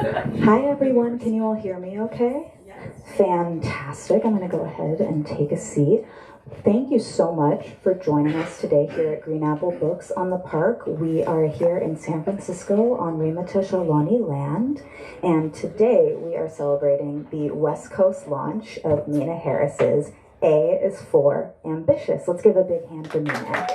Hi everyone, can you all hear me okay? Yes. Fantastic. I'm going to go ahead and take a seat. Thank you so much for joining us today here at Green Apple Books on the Park. We are here in San Francisco on Rimatush land, and today we are celebrating the West Coast launch of Meena Harris's A is for Ambitious. Let's give a big hand for Meena.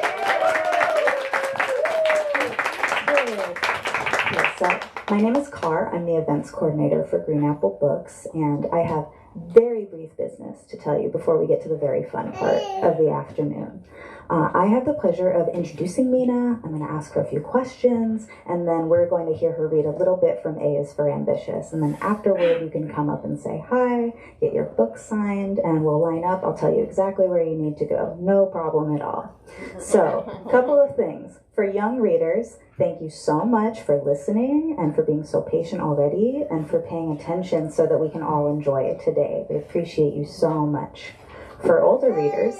So, my name is Car. I'm the events coordinator for Green Apple Books, and I have very brief business to tell you before we get to the very fun part of the afternoon. I have the pleasure of introducing Meena. I'm going to ask her a few questions, and then we're going to hear her read a little bit from A is for Ambitious. And then afterward, you can come up and say hi, get your book signed, and we'll line up. I'll tell you exactly where you need to go. No problem at all. So, a couple of things. For young readers, thank you so much for listening and for being so patient already and for paying attention so that we can all enjoy it today. We appreciate you so much. For older readers,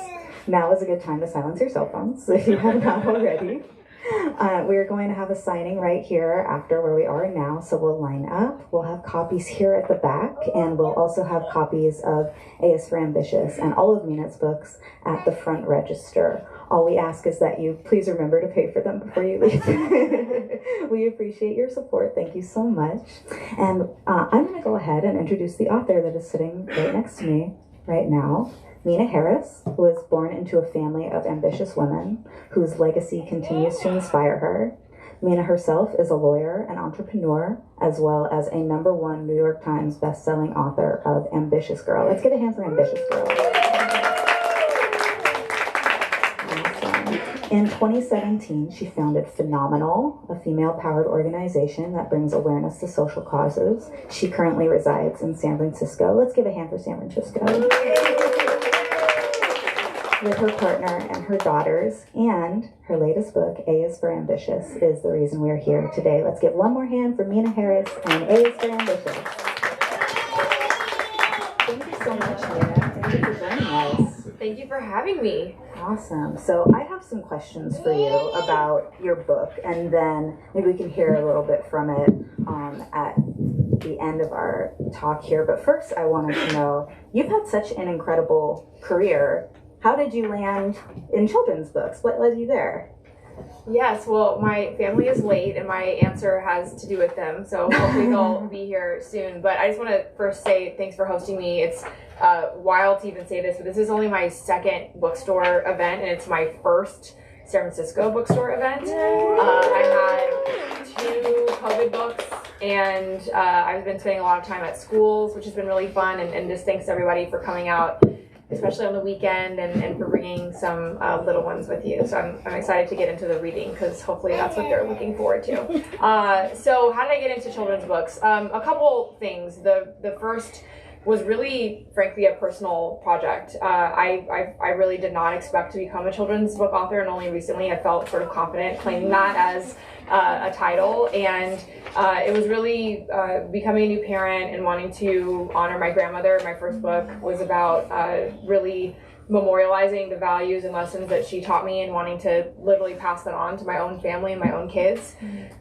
now is a good time to silence your cell phones if you have not already. We're going to have a signing right here after where we are now, so we'll line up. We'll have copies here at the back, and we'll also have copies of A is for Ambitious and all of Meena's books at the front register. All we ask is that you please remember to pay for them before you leave. We appreciate your support. Thank you so much. And I'm going to go ahead and introduce the author that is sitting right next to me right now. Meena Harris was born into a family of ambitious women whose legacy continues to inspire her. Meena herself is a lawyer and entrepreneur, as well as a #1 New York Times best-selling author of Ambitious Girl. Let's get a hand for Ambitious Girl. In 2017, she founded Phenomenal, a female-powered organization that brings awareness to social causes. She currently resides in San Francisco. Let's give a hand for San Francisco. With her partner and her daughters, and her latest book, A is for Ambitious, is the reason we're here today. Let's give one more hand for Meena Harris and A is for Ambitious. Thank you so much, Meena. Thank you for joining us. Thank you for having me. Awesome. So I have some questions for you about your book, and then maybe we can hear a little bit from it at the end of our talk here. But first, I wanted to know, you've had such an incredible career. How did you land in children's books? What led you there? Yes, well, my family is late, and my answer has to do with them, so hopefully they'll be here soon. But I just want to first say thanks for hosting me. It's wild to even say this, but this is only my second bookstore event, and it's my first San Francisco bookstore event. I had 2 COVID books, and I've been spending a lot of time at schools, which has been really fun, and just thanks to everybody for coming out, especially on the weekend, and for bringing some little ones with you. So I'm excited to get into the reading, because hopefully that's what they're looking forward to. So how did I get into children's books? A couple things. The first was really, frankly, a personal project. I really did not expect to become a children's book author, and only recently I felt sort of confident claiming that as a title. And it was really becoming a new parent and wanting to honor my grandmother. My first book was about really memorializing the values and lessons that she taught me, and wanting to literally pass that on to my own family and my own kids.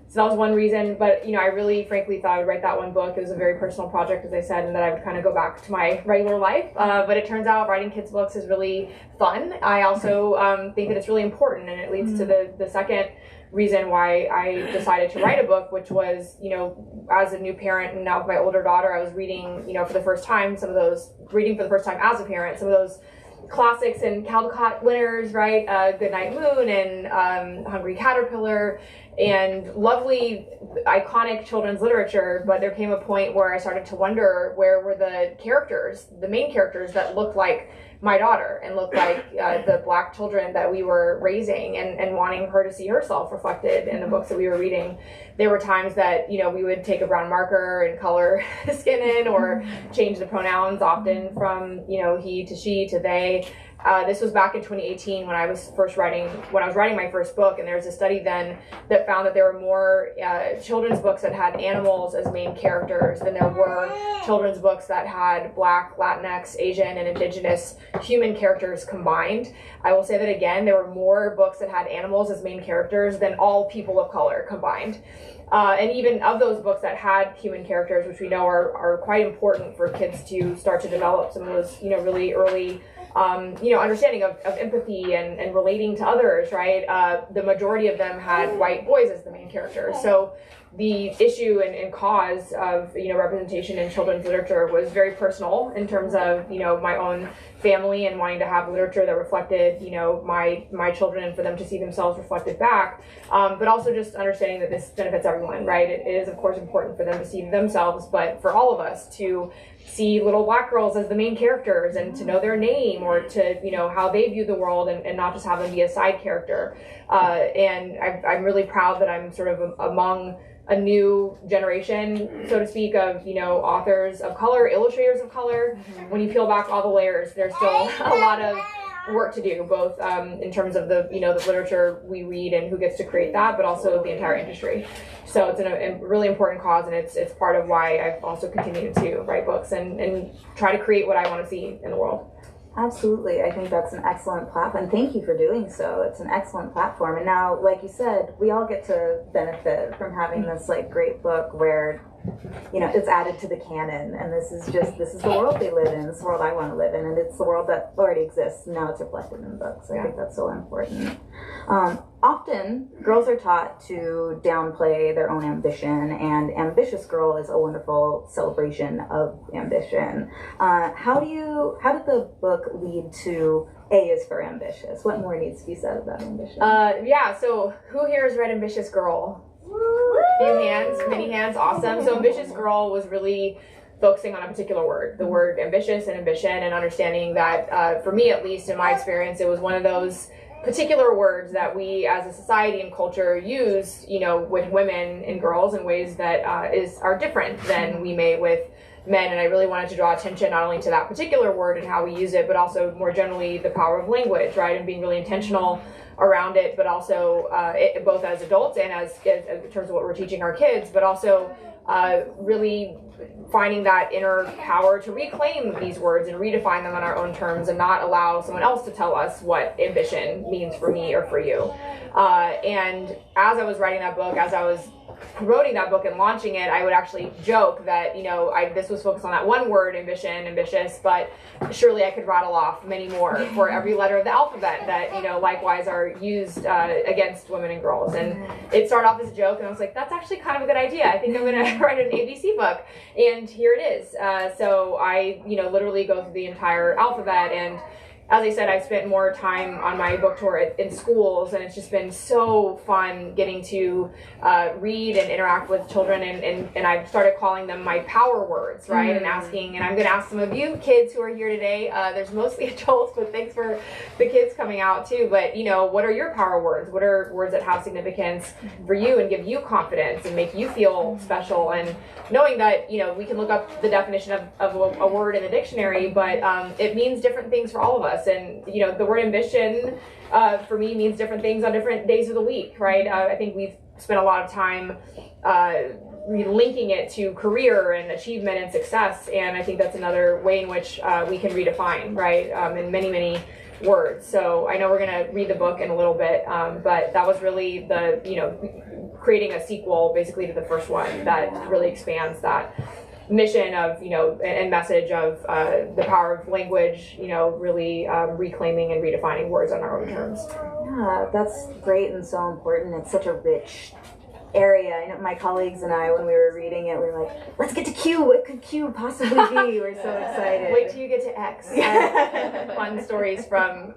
So that was one reason, but I really frankly thought I would write that one book. It was a very personal project, as I said, and that I would kind of go back to my regular life. But it turns out writing kids' books is really fun. I also think that it's really important, and it leads to the second reason why I decided to write a book, which was, as a new parent and now with my older daughter, I was reading, for the first time, reading for the first time as a parent, some of those classics and Caldecott winners, right? Goodnight Moon and Hungry Caterpillar, and lovely, iconic children's literature. But there came a point where I started to wonder, where were the main characters that looked like my daughter and looked like the Black children that we were raising, and wanting her to see herself reflected in the books that we were reading. There were times that, we would take a brown marker and color the skin in, or change the pronouns often from, he to she to they. This was back in 2018 when I was writing my first book, and there was a study then that found that there were more children's books that had animals as main characters than there were children's books that had Black, Latinx, Asian, and Indigenous human characters combined. I will say that again, there were more books that had animals as main characters than all people of color combined. And even of those books that had human characters, which we know are quite important for kids to start to develop some of those, really early understanding of empathy and relating to others, right? The majority of them had white boys as the main characters. So the issue and cause of, representation in children's literature was very personal in terms of, my own family and wanting to have literature that reflected, my children and for them to see themselves reflected back. But also just understanding that this benefits everyone, right? It is, of course, important for them to see themselves, but for all of us to see little Black girls as the main characters and to know their name or to, how they view the world and not just have them be a side character. And I'm really proud that I'm sort of among a new generation, so to speak, of, authors of color, illustrators of color. When you peel back all the layers, there's still a lot of work to do, both in terms of the, the literature we read and who gets to create that, but also the entire industry. So it's a really important cause, and it's part of why I've also continued to write books and try to create what I want to see in the world. Absolutely. I think that's an excellent platform. Thank you for doing so. It's an excellent platform. And now, like you said, we all get to benefit from having this great book where, it's added to the canon. And this is the world they live in. It's the world I want to live in. And it's the world that already exists. Now it's reflected in books. I think that's so important. Often, girls are taught to downplay their own ambition, and Ambitious Girl is a wonderful celebration of ambition. How did the book lead to A is for ambitious? What more needs to be said about ambition? So who here has read Ambitious Girl? Few hands, many hands, awesome. So Ambitious Girl was really focusing on a particular word, the word ambitious and ambition, and understanding that, for me at least, in my experience, it was one of those particular words that we as a society and culture use, with women and girls in ways that are different than we may with men. And I really wanted to draw attention not only to that particular word and how we use it, but also more generally the power of language, right? And being really intentional around it, but also both as adults and as in terms of what we're teaching our kids, but also really finding that inner power to reclaim these words and redefine them on our own terms and not allow someone else to tell us what ambition means for me or for you. And as I was writing that book, as I was promoting that book and launching it, I would actually joke that, this was focused on that one word, ambition, ambitious, but surely I could rattle off many more for every letter of the alphabet that, likewise are used against women and girls. And it started off as a joke, and I was like, that's actually kind of a good idea. I think I'm going to write an ABC book. And here it is. So I, literally go through the entire alphabet. And as I said, I've spent more time on my book tour in schools, and it's just been so fun getting to read and interact with children, and I've started calling them my power words, right? And asking, and I'm going to ask some of you kids who are here today, there's mostly adults, but thanks for the kids coming out too, but what are your power words? What are words that have significance for you and give you confidence and make you feel special? And knowing that, we can look up the definition of a word in the dictionary, but it means different things for all of us. And, the word ambition for me means different things on different days of the week, right? I think we've spent a lot of time linking it to career and achievement and success. And I think that's another way in which we can redefine, right, in many, many words. So I know we're going to read the book in a little bit, but that was really the, creating a sequel basically to the first one that really expands that mission of, and message of the power of language, really reclaiming and redefining words on our own terms. Yeah, that's great and so important. It's such a rich area. I know my colleagues and I, when we were reading it, we were like, let's get to Q. What could Q possibly be? We're so excited. Wait till you get to X. Fun stories from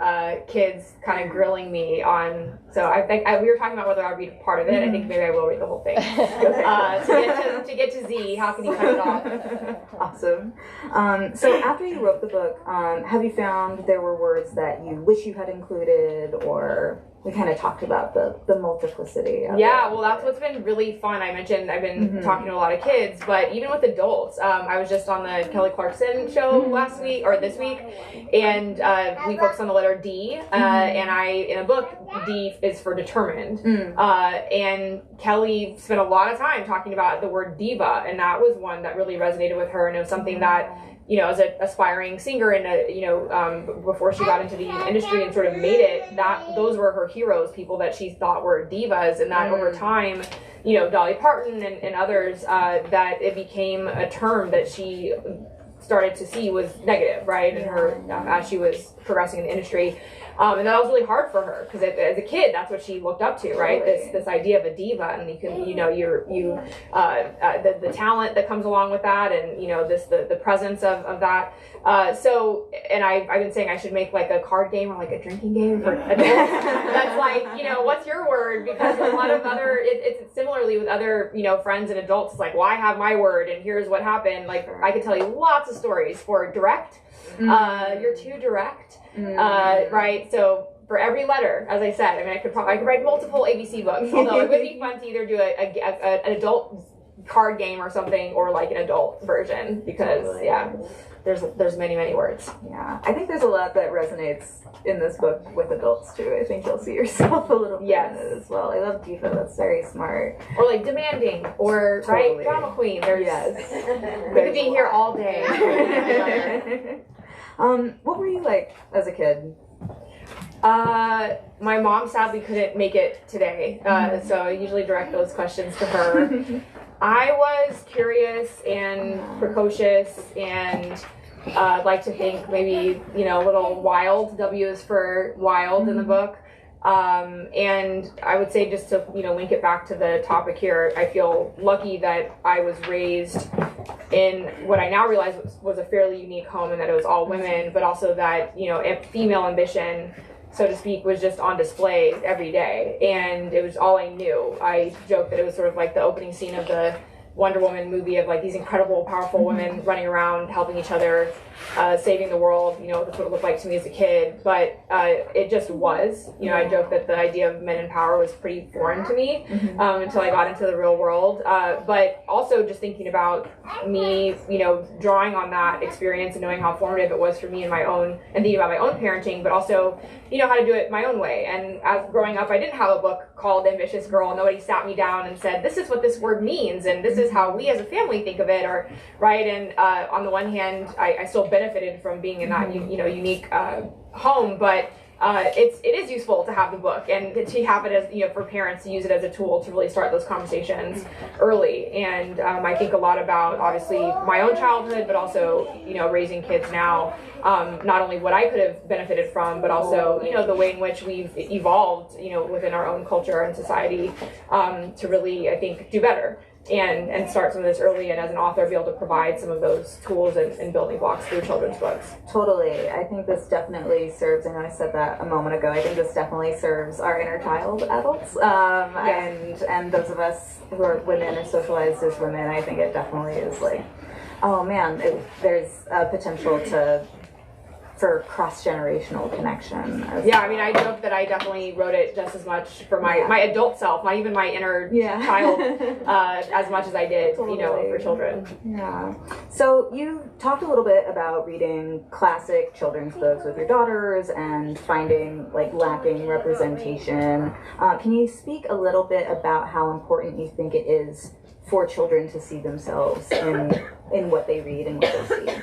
kids kind of grilling me on. So I think we were talking about whether I'll read part of it. I think maybe I will read the whole thing. To get to Z, how can you cut it off? Awesome. So after you wrote the book, have you found there were words that you wish you had included, or we kind of talked about the multiplicity of yeah, well, that's what's been really fun. I mentioned I've been talking to a lot of kids, but even with adults, I was just on the Kelly Clarkson show last week, or this week, and we focused on the letter D, and in a book, D is for determined, and Kelly spent a lot of time talking about the word diva, and that was one that really resonated with her, and it was something that, you know, as an aspiring singer and before she got into the industry and sort of made it, that those were her heroes, people that she thought were divas, and that over time, you know, Dolly Parton and others, that it became a term that she started to see was negative, right? And her, as she was progressing in the industry. And that was really hard for her because as a kid, that's what she looked up to, right? This idea of a diva, and you can, you know, the talent that comes along with that, and you know, the presence of that. So, and I've been saying I should make like a card game or like a drinking game for adults. That's like, you know, what's your word? Because a lot of other, it's similarly with other, you know, friends and adults. It's like, well, I have my word, and here's what happened. Like, I could tell you lots of stories for direct. You're too direct. Right? So for every letter, as I said, I mean, I could write multiple ABC books, although it would be fun to either do an adult card game or something, or like an adult version, because there's many words. Yeah, I think there's a lot that resonates in this book with adults too. I think you'll see yourself a little bit in it as well. I love diva. That's very smart. Or like demanding, or right, drama queen. There's we could be here all day. What were you like as a kid? My mom sadly couldn't make it today, so I usually direct those questions to her. I was curious and precocious and like to think maybe, you know, a little wild. W is for wild in the book. And I would say, just to, you know, link it back to the topic here, I feel lucky that I was raised in what I now realize was a fairly unique home, and that it was all women, but also that, you know, female ambition, so to speak, was just on display every day, and it was all I knew. I joke that it was sort of like the opening scene of the Wonder Woman movie, of like these incredible, powerful women running around, helping each other, saving the world. You know, that's what it looked like to me as a kid. But it just was. You know, I joke that the idea of men in power was pretty foreign to me until I got into the real world. But also just thinking about me, you know, drawing on that experience and knowing how formative it was for me in my own, and thinking about my own parenting, but also, you know, how to do it my own way. And as growing up, I didn't have a book called Ambitious Girl. Nobody sat me down and said, this is what this word means, and this is how we as a family think of it, or right. And on the one hand, I still benefited from being in that unique home, but it is useful to have the book and to have it as, you know, for parents to use it as a tool to really start those conversations early. And I think a lot about, obviously, my own childhood, but also, you know, raising kids now, not only what I could have benefited from, but also, you know, the way in which we've evolved, you know, within our own culture and society, to really, I think, do better. And start some of this early, and as an author, be able to provide some of those tools and building blocks through children's books. Totally. I think this definitely serves, I know I said that a moment ago, I think this definitely serves our inner child adults, and those of us who are women or socialized as women. I think it definitely is like, oh man, there's a potential for cross-generational connection. I mean, I joke that I definitely wrote it just as much for my adult self, not even my inner child, as much as I did, you know, for children. Yeah. So you talked a little bit about reading classic children's books with your daughters and finding like lacking representation. Can you speak a little bit about how important you think it is for children to see themselves in what they read and what they see?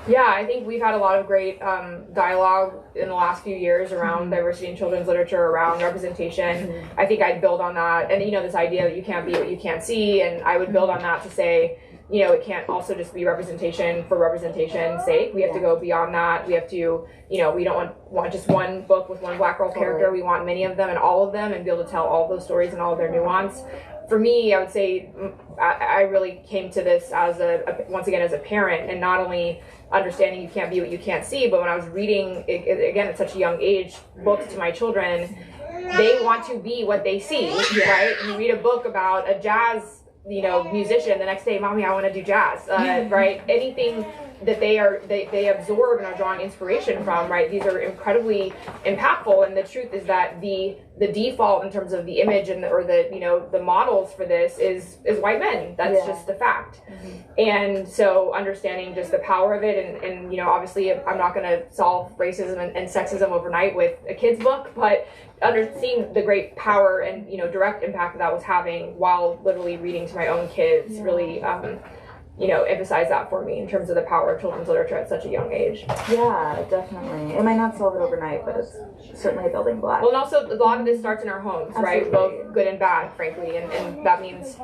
Yeah, I think we've had a lot of great dialogue in the last few years around diversity in children's literature, around representation. I think I'd build on that, and, you know, this idea that you can't be what you can't see, and I would build on that to say, you know, it can't also just be representation for representation's sake. We have to go beyond that. We have to, you know, we don't want just one book with one Black girl character. We want many of them and all of them, and be able to tell all of those stories and all of their nuance. For me, I would say I really came to this as once again, as a parent, and not only understanding you can't be what you can't see, but when I was reading, again, at such a young age, books to my children, they want to be what they see, right? You read a book about a jazz, you know, musician, the next day, mommy, I want to do jazz, right? Anything that they absorb and are drawing inspiration from, right? These are incredibly impactful, and the truth is that the the default in terms of the image and or the the models for this is white men. That's just the fact. And so understanding just the power of it, and obviously I'm not going to solve racism and sexism overnight with a kid's book, but seeing the great power and direct impact that was having while literally reading to my own kids really emphasize that for me in terms of the power of children's literature at such a young age. Yeah, definitely. It might not solve it overnight, but it's certainly a building block. Well, and also a lot of this starts in our homes, right? Both good and bad, frankly, and that means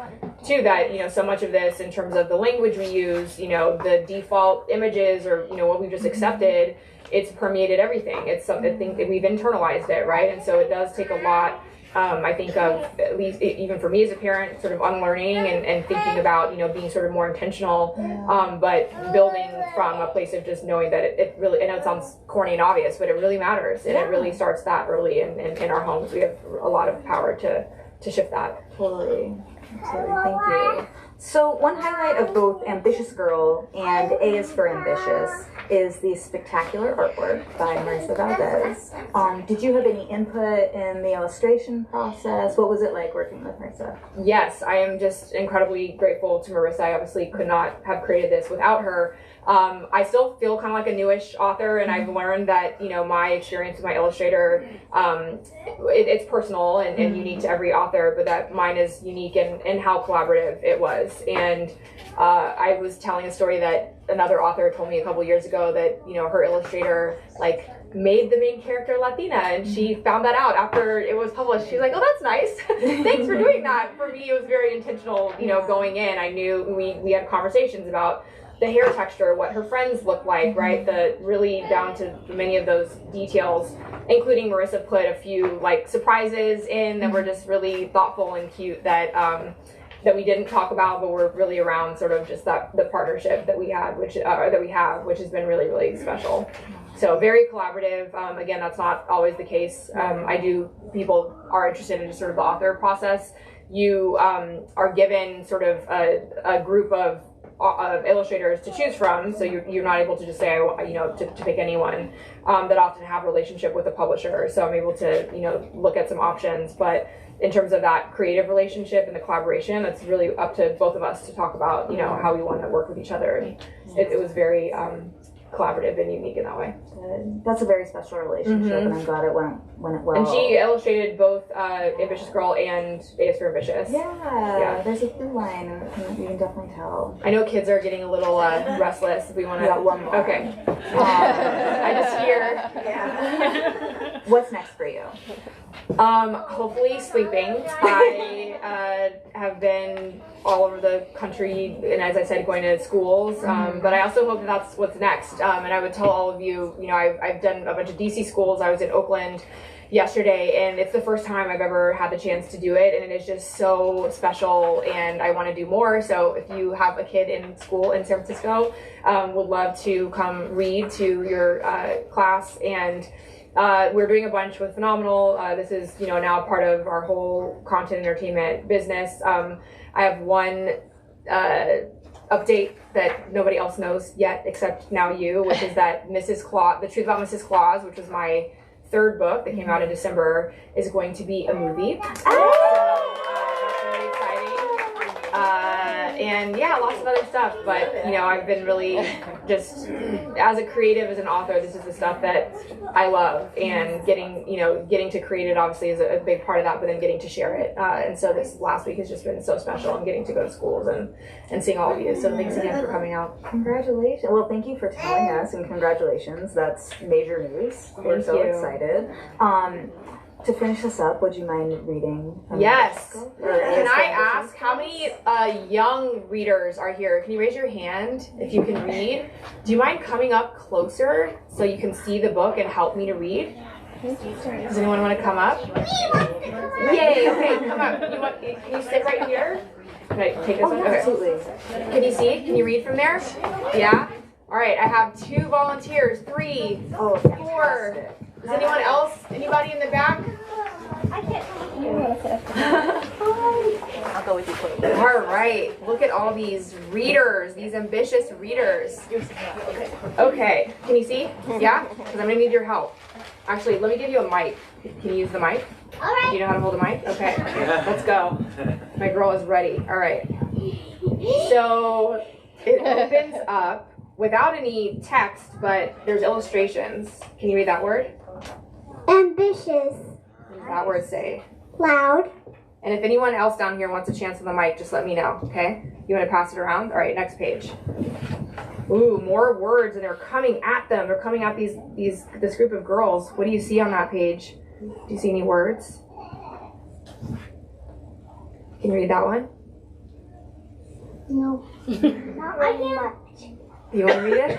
too that so much of this in terms of the language we use, the default images or what we've just accepted, it's permeated everything. It's something that we've internalized it, right? And so it does take a lot. I think of, at least even for me as a parent, sort of unlearning and thinking about, being sort of more intentional, but building from a place of just knowing that it really, I know it sounds corny and obvious, but it really matters. And it really starts that early in our homes. We have a lot of power to shift that. Totally. Thank you. So one highlight of both Ambitious Girl and A is for Ambitious is the spectacular artwork by Marissa Valdez. Did you have any input in the illustration process? What was it like working with Marissa? Yes, I am just incredibly grateful to Marissa. I obviously could not have created this without her. I still feel kind of like a newish author, and I've learned that my experience with my illustrator, it's personal and unique to every author, but that mine is unique in how collaborative it was. And I was telling a story that another author told me a couple years ago that her illustrator made the main character Latina, and she found that out after it was published. She's like, oh, that's nice. Thanks for doing that. For me, it was very intentional. Going in, I knew we had conversations about the hair texture, what her friends look like, right? The really down to many of those details, including Marissa put a few surprises in that were just really thoughtful and cute that we didn't talk about, but were really around sort of just the partnership that we had, which has been really, really special. So very collaborative. Again, that's not always the case. People are interested in just sort of the author process. You are given sort of a group of illustrators to choose from, so you're not able to just say to pick anyone that often have a relationship with a publisher. So I'm able to look at some options, but in terms of that creative relationship and the collaboration, it's really up to both of us to talk about how we want to work with each other, and it was very collaborative and unique in that way. That's a very special relationship, and I'm glad it went well. And she illustrated both Ambitious Girl and A is for Ambitious. Yeah, there's a through line, and you can definitely tell. I know kids are getting a little restless. If we want to. We got one more. Okay. I just hear. Yeah. What's next for you? Hopefully sleeping. I have been all over the country, and as I said, going to schools. But I also hope that's what's next. And I would tell all of you, I've done a bunch of DC schools. I was in Oakland yesterday, and it's the first time I've ever had the chance to do it, and it is just so special, and I want to do more. So if you have a kid in school in San Francisco, would love to come read to your class. And we're doing a bunch with Phenomenal. This is now part of our whole content entertainment business. I have one update that nobody else knows yet except now you, which is that Mrs. Claus, The Truth About Mrs. Claus, which was my third book that came out in December, is going to be a movie. That's really exciting. And yeah, lots of other stuff, but I've been really just, as a creative, as an author, this is the stuff that I love, and getting to create it obviously is a big part of that, but then getting to share it. And so this last week has just been so special, and getting to go to schools and seeing all of you. So thanks again for coming out. Congratulations. Well, thank you for telling us, and congratulations. That's major news. We're so excited. To finish this up, would you mind reading? Yes. Can I ask how many young readers are here? Can you raise your hand if you can read? Do you mind coming up closer so you can see the book and help me to read? Does anyone want to come up? Yay! Okay, come up. Can you sit right here? Can I take this one? Okay. Absolutely. Can you see? Can you read from there? Yeah? All right, I have 2 volunteers, 3, 4. Does anyone else? Anybody in the back? I can't. I'll go with you, Chloe. All right, look at all these readers, these ambitious readers. Okay, can you see? Yeah? Because I'm gonna need your help. Actually, let me give you a mic. Can you use the mic? All right. Do you know how to hold a mic? Okay, let's go. My girl is ready. All right. So it opens up without any text, but there's illustrations. Can you read that word? Ambitious. What does that word say? Loud. And if anyone else down here wants a chance on the mic, just let me know, okay? You want to pass it around? All right, next page. Ooh, more words, and they're coming at them. They're coming at this group of girls. What do you see on that page? Do you see any words? Can you read that one? No. Not really much. You want to read it?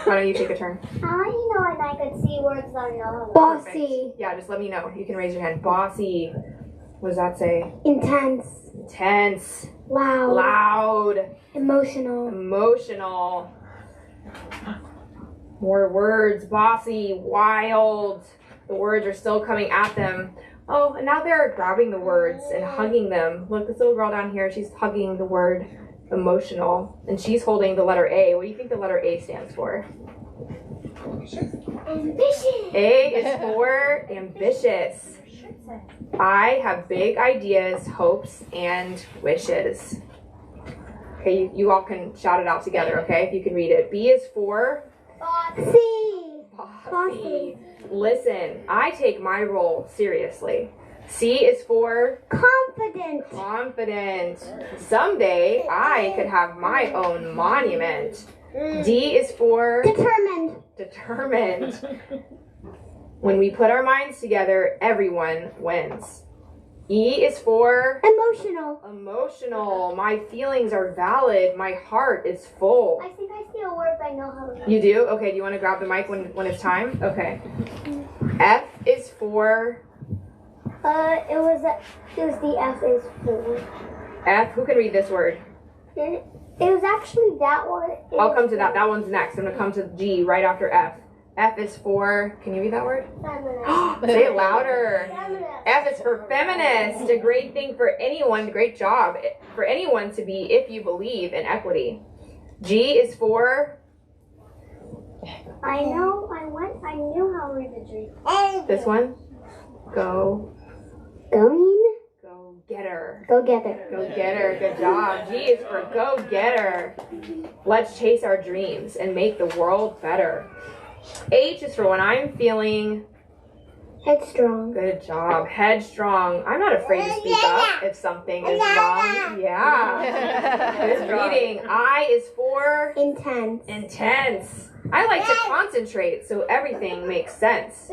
Why don't you take a turn? How do you know and I could see words that I know? Bossy. Yeah, just let me know. You can raise your hand. Bossy. What does that say? Intense. Intense. Loud. Loud. Emotional. Emotional. More words. Bossy. Wild. The words are still coming at them. Oh, and now they're grabbing the words and hugging them. Look, this little girl down here, she's hugging the word emotional. And she's holding the letter A. What do you think the letter A stands for? Ambitious. A is for ambitious. I have big ideas, hopes, and wishes. Okay, you all can shout it out together, okay? If you can read it. B is for Bossy. bossy. Listen, I take my role seriously. C is for Confident. confident. Someday I could have my own monument. D is for Determined. determined. When we put our minds together, everyone wins. E is for Emotional. emotional. My feelings are valid. My heart is full. I think I see a word I know how to read. You do? Okay, do you want to grab the mic when it's time? Okay. F is for It was the F is for. F. Who can read this word? It was actually that one. I'll come to that. That one's next. I'm going to come to G right after F. F is for, can you read that word? Feminist. Say it louder. Feminist. F is for feminist. A great thing for anyone, great job for anyone to be if you believe in equity. G is for I knew how to read the G. this one. Go getter. Go get it. Go getter. Good job. G is for go getter. Let's chase our dreams and make the world better. H is for when I'm feeling Headstrong. good job. Headstrong. I'm not afraid to speak up if something is wrong. Yeah. Good reading. I is for Intense. intense. I like to concentrate so everything makes sense.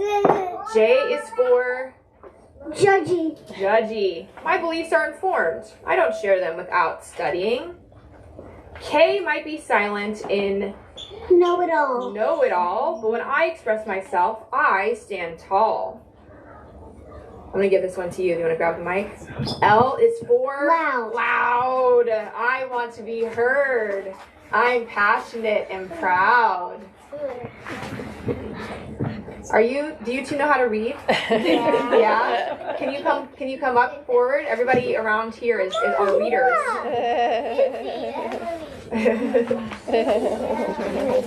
J is for Judgy. judgy. My beliefs are informed. I don't share them without studying. K might be silent in Know-it-all. know-it-all, but when I express myself, I stand tall. I'm gonna give this one to you. Do you want to grab the mic? L is for Loud. loud. I want to be heard. I'm passionate and proud. Do you two know how to read? Yeah. Can you come up forward? Everybody around here are readers.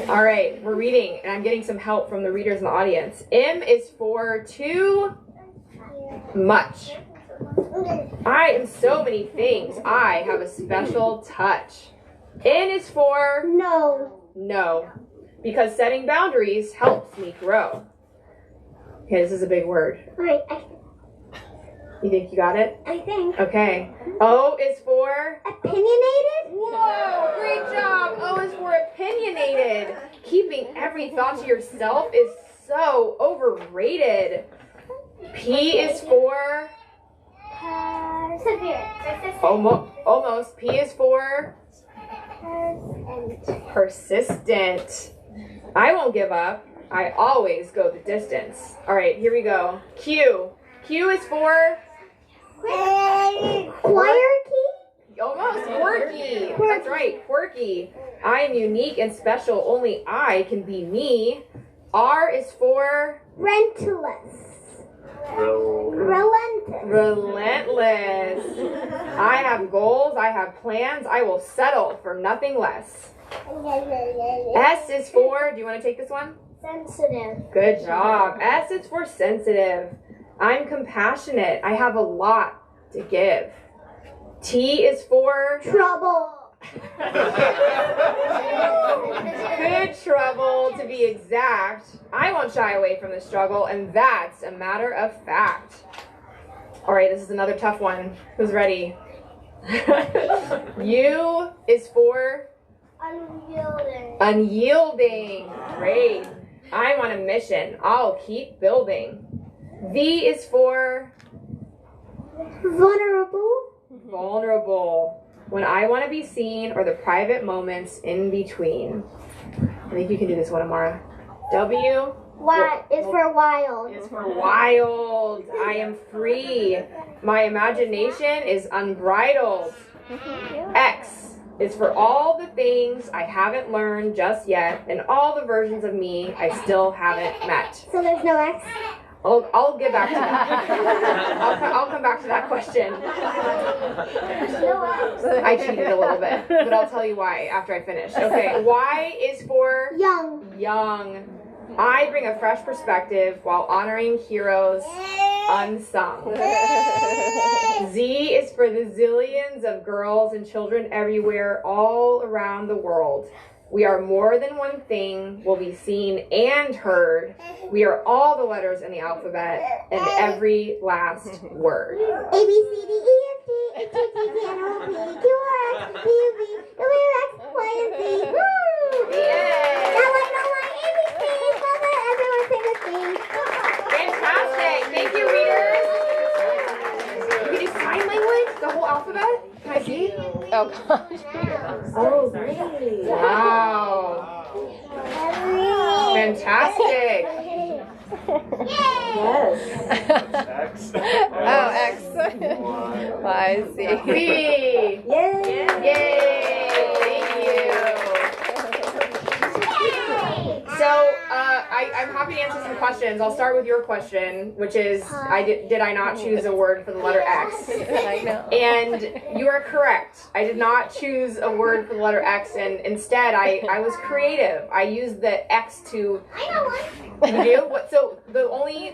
All right, we're reading, and I'm getting some help from the readers in the audience. M is for too much. I am so many things. I have a special touch. N is for no, because setting boundaries helps me grow. Okay, this is a big word. Wait, You think you got it? I think. Okay. O is for Opinionated? whoa, great job. O is for opinionated. Keeping every thought to yourself is so overrated. P is for almost. P is for persistent. I won't give up. I always go the distance. All right, here we go. Q. Q is for Quirky? almost quirky. That's right, quirky. I am unique and special. Only I can be me. R is for Rentless. Relentless. I have goals. I have plans. I will settle for nothing less. S is for, do you want to take this one? Sensitive. Good job. S is for sensitive. I'm compassionate. I have a lot to give. T is for Trouble. good trouble, to be exact. I won't shy away from the struggle, and that's a matter of fact. All right, this is another tough one. Who's ready? U is for Unyielding. unyielding. Great. I'm on a mission. I'll keep building. V is for Vulnerable. vulnerable. When I want to be seen, or the private moments in between. I think you can do this one, Amara. W Is for wild. is for wild. I am free. My imagination is unbridled. X is for all the things I haven't learned just yet, and all the versions of me I still haven't met. So there's no X? I'll get back to that. I'll come back to that question. No X. I cheated a little bit, but I'll tell you why after I finish. Okay, Y is for Young. young. I bring a fresh perspective while honoring heroes unsung. Z is for the zillions of girls and children everywhere, all around the world. We are more than one thing, will be seen and heard. We are all the letters in the alphabet and every last word. A, B, C, D, E, F, G, H, I, J, K, L, M, N, O, P, Q, R, S, T, U, V, W, X, Y, and Z. Woo! Yay! Now I know my ABC. So that everyone say the thing. Fantastic! Thank you, readers! You can do sign language? The whole alphabet? Can I see? Oh gosh. Oh, great. Wow! Fantastic! Yes. Oh, X. Well, I see. Z! Yay. Yay! Thank you! So, I'm happy to answer some questions. I'll start with your question, which is, did I not choose a word for the letter X? I know. And you are correct. I did not choose a word for the letter X, and instead I was creative. I used the X to. I know one. You do? What? So the only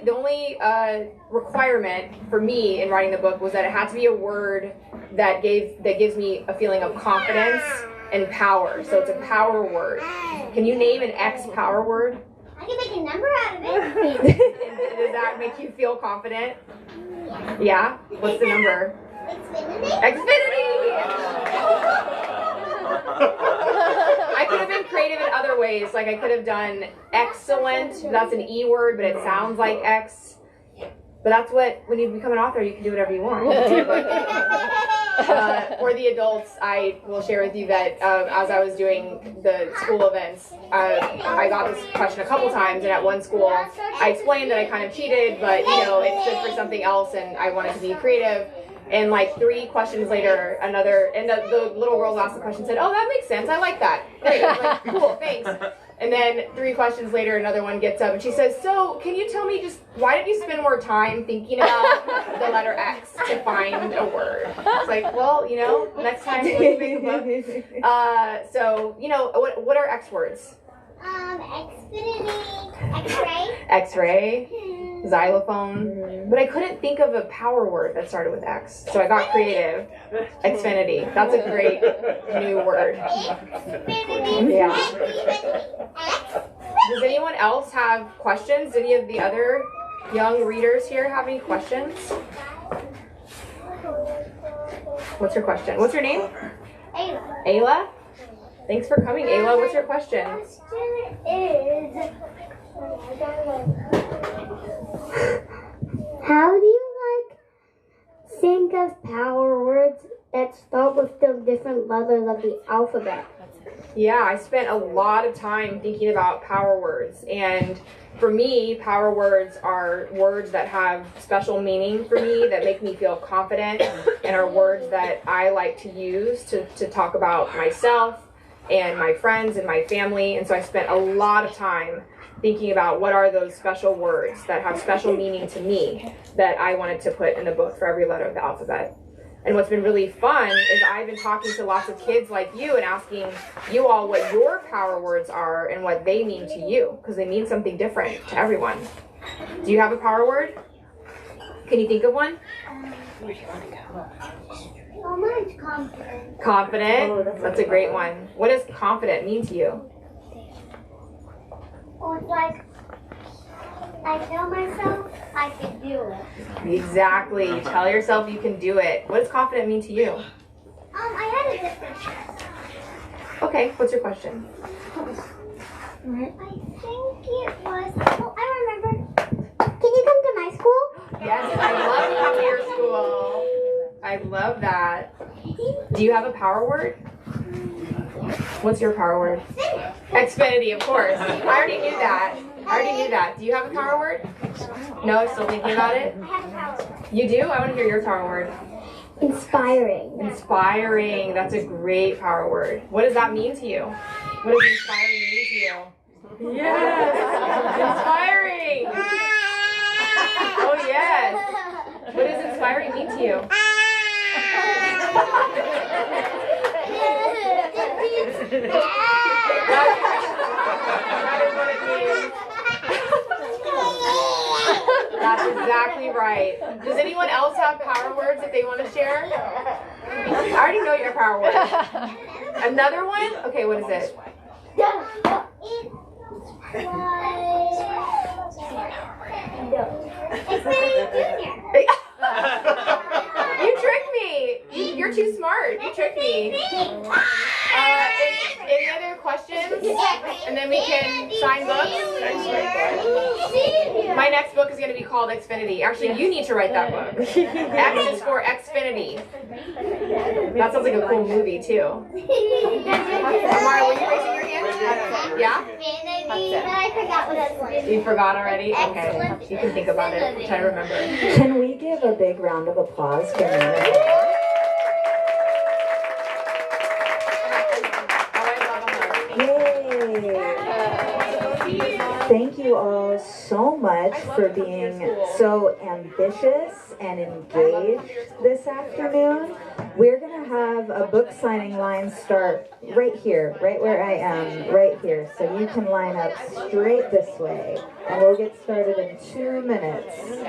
requirement for me in writing the book was that it had to be a word that gives me a feeling of confidence and power. So it's a power word. Can you name an X power word? I can make a number out of it. Does that make you feel confident? Yeah? What's the number? Xfinity. Xfinity! I could have been creative in other ways. Like I could have done excellent. That's an E word, but it sounds like X. But that's what, when you become an author, you can do whatever you want. For the adults, I will share with you that as I was doing the school events, I got this question a couple times, and at one school, I explained that I kind of cheated, but it stood for something else, and I wanted to be creative. And like 3 questions later, the little girl who asked the question said, "Oh, that makes sense. I like that. Great." I was like, "Cool, thanks." And then 3 questions later, another one gets up and she says, "So, can you tell me just why didn't you spend more time thinking about the letter X to find a word?" It's like, well, next time when you make a book. So, what are X words? Xfinity. X-ray. X-ray, xylophone. But I couldn't think of a power word that started with X, so I got creative. Xfinity. That's a great new word. Xfinity. Yeah. X. Does anyone else have questions? Any of the other young readers here have any questions? What's your question? What's your name? Ayla. Ayla? Thanks for coming, Ayla. What's your question? Question is, how do you think of power words that start with the different letters of the alphabet? Yeah, I spent a lot of time thinking about power words, and for me, power words are words that have special meaning for me, that make me feel confident, and are words that I like to use to talk about myself and my friends and my family. And so I spent a lot of time thinking about what are those special words that have special meaning to me that I wanted to put in a book for every letter of the alphabet. And what's been really fun is I've been talking to lots of kids like you and asking you all what your power words are and what they mean to you, because they mean something different to everyone. Do you have a power word? Can you think of one? Well, mine's confident. Confident? That's a great one. What does confident mean to you? Well, it's like I tell myself I can do it. Exactly. You tell yourself you can do it. What does confident mean to you? I had a different. Okay, what's your question? I think it was. Oh, I remember. Can you come to my school? Yes, I love to come to your school. I love that. Do you have a power word? What's your power word? Xfinity, of course. I already knew that. Do you have a power word? No, still thinking about it? I have a power. You do? I want to hear your power word. Inspiring. Inspiring. That's a great power word. What does that mean to you? What does inspiring mean to you? Yes! Inspiring! Oh, yes. What does inspiring mean to you? That is what it means. That's exactly right. Does anyone else have power words that they want to share? I already know your power word. Another one? Okay, what is it? You tricked me. You're too smart. You tricked me. Any other questions? And then we can sign books. My next book is going to be called Xfinity. Actually, you need to write that book. X is for Xfinity. That sounds like a cool movie too. Amara, were you raising your hand? Yeah? But I forgot what it was. You forgot already? Okay. You can think about it. Try to remember. Can we give a big round of applause for Meena? Thank you all so much for being so ambitious and engaged this afternoon. We're going to have a book signing line start right here, right where I am, right here. So you can line up straight this way, and we'll get started in 2 minutes.